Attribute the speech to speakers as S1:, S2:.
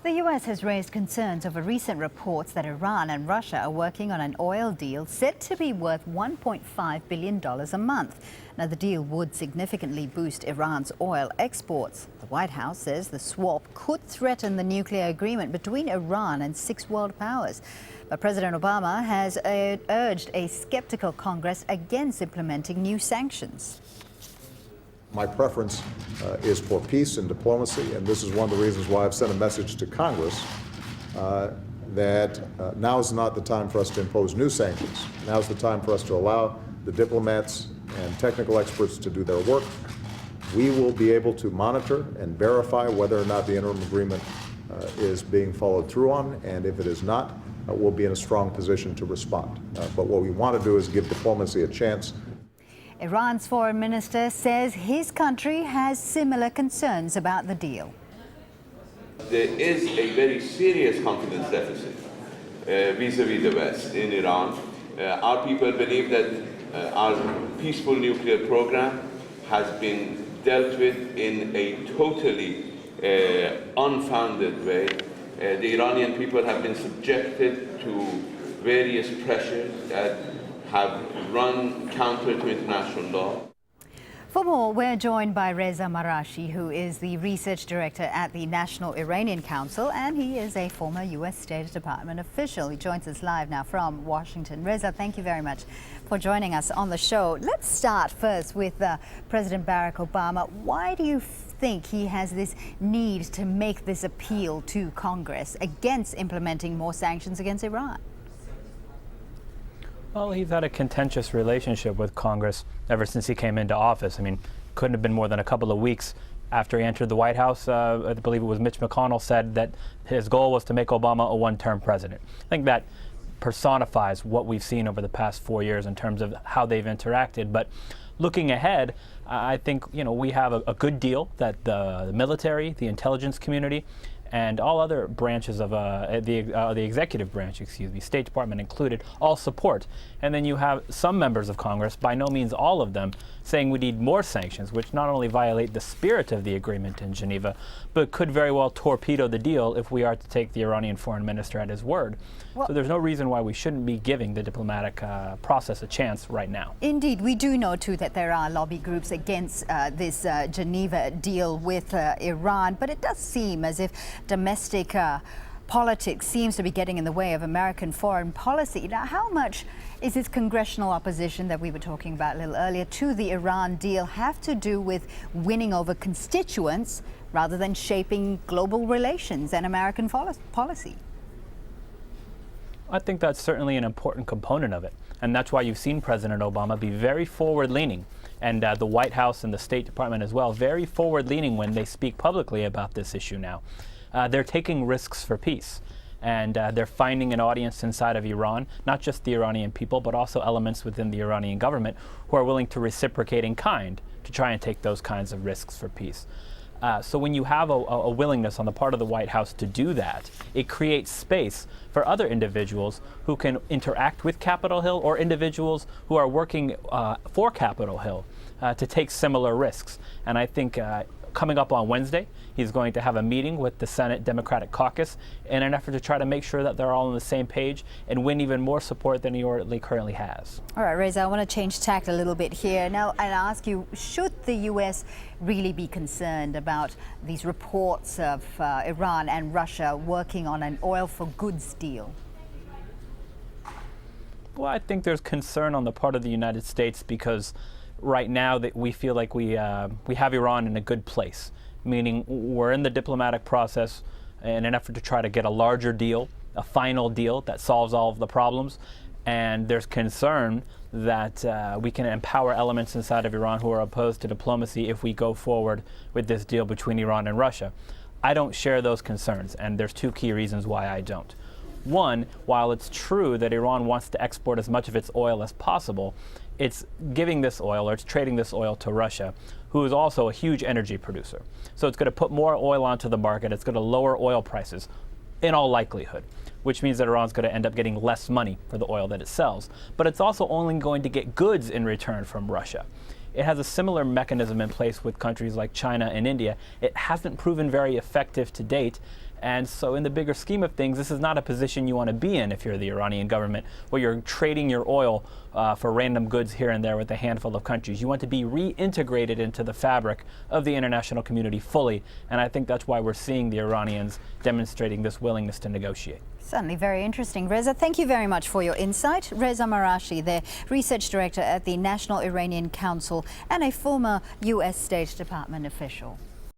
S1: The U.S. has raised concerns over recent reports that Iran and Russia are working on an oil deal said to be worth $1.5 billion a month. Now, the deal would significantly boost Iran's oil exports. The White House says the swap could threaten the nuclear agreement between Iran and 6 world powers. But President Obama has urged a skeptical Congress against implementing new sanctions.
S2: My preference is for peace and diplomacy, and this is one of the reasons why I've sent a message to Congress that now is not the time for us to impose new sanctions. Now is the time for us to allow the diplomats and technical experts to do their work. We will be able to monitor and verify whether or not the interim agreement is being followed through on, and if it is not, we'll be in a strong position to respond. But what we want to do is give diplomacy a chance.
S1: Iran's foreign minister says his country has similar concerns about the deal.
S3: There is a very serious confidence deficit vis-à-vis the West in Iran. Our people believe that our peaceful nuclear program has been dealt with in a totally unfounded way. The Iranian people have been subjected to various pressures that have run counter to international law.
S1: For more, we're joined by Reza Marashi, who is the research director at the National Iranian Council, and he is a former U.S. State Department official. He joins us live now from Washington. Reza, thank you very much for joining us on the show. Let's start first with President Barack Obama. Why do you think he has this need to make this appeal to Congress against implementing more sanctions against Iran?
S4: Well, he's had a contentious relationship with Congress ever since he came into office. I mean, couldn't have been more than a couple of weeks after he entered the White House. I believe it was Mitch McConnell said that his goal was to make Obama a one-term president. I think that personifies what we've seen over the past 4 years in terms of how they've interacted. But looking ahead, I think, we have a good deal that the military, the intelligence community, and all other branches of the executive branch, State Department included, all support. And then you have some members of Congress, by no means all of them, saying we need more sanctions, which not only violate the spirit of the agreement in Geneva, but could very well torpedo the deal if we are to take the Iranian foreign minister at his word. Well, so there's no reason why we shouldn't be giving the diplomatic process a chance right now.
S1: Indeed, we do know too that there are lobby groups against this Geneva deal with Iran, but it does seem as if domestic politics seems to be getting in the way of American foreign policy. Now, how much is this congressional opposition that we were talking about a little earlier to the Iran deal have to do with winning over constituents rather than shaping global relations and American policy?
S4: I think that's certainly an important component of it. And that's why you've seen President Obama be very forward-leaning, and the White House and the State Department as well, very forward-leaning when they speak publicly about this issue now. They're taking risks for peace, and they're finding an audience inside of Iran, not just the Iranian people, but also elements within the Iranian government who are willing to reciprocate in kind to try and take those kinds of risks for peace. So when you have a willingness on the part of the White House to do that, it creates space for other individuals who can interact with Capitol Hill or individuals who are working for Capitol Hill to take similar risks. And I think coming up on Wednesday, he's going to have a meeting with the Senate Democratic Caucus in an effort to try to make sure that they're all on the same page and win even more support than he currently has.
S1: All right, Reza, I want to change tack a little bit here. Now, I'll ask you, should the U.S. really be concerned about these reports of Iran and Russia working on an oil for goods deal?
S4: Well, I think there's concern on the part of the United States because right now that we feel like we have Iran in a good place, meaning we're in the diplomatic process in an effort to try to get a larger deal, a final deal that solves all of the problems. And there's concern that we can empower elements inside of Iran who are opposed to diplomacy if we go forward with this deal between Iran and Russia. I don't share those concerns, and there's two key reasons why I don't. One, while it's true that Iran wants to export as much of its oil as possible, it's giving this oil, or it's trading this oil to Russia, who is also a huge energy producer. So it's going to put more oil onto the market. It's going to lower oil prices in all likelihood, which means that Iran's going to end up getting less money for the oil that it sells. But it's also only going to get goods in return from Russia. It has a similar mechanism in place with countries like China and India. It hasn't proven very effective to date, And so in the bigger scheme of things, this is not a position you want to be in if you're the Iranian government, where you're trading your oil for random goods here and there with a handful of countries. You want to be reintegrated into the fabric of the international community fully. And I think that's why we're seeing the Iranians demonstrating this willingness to negotiate.
S1: Certainly very interesting. Reza, thank you very much for your insight. Reza Marashi, the research director at the National Iranian Council and a former U.S. State Department official.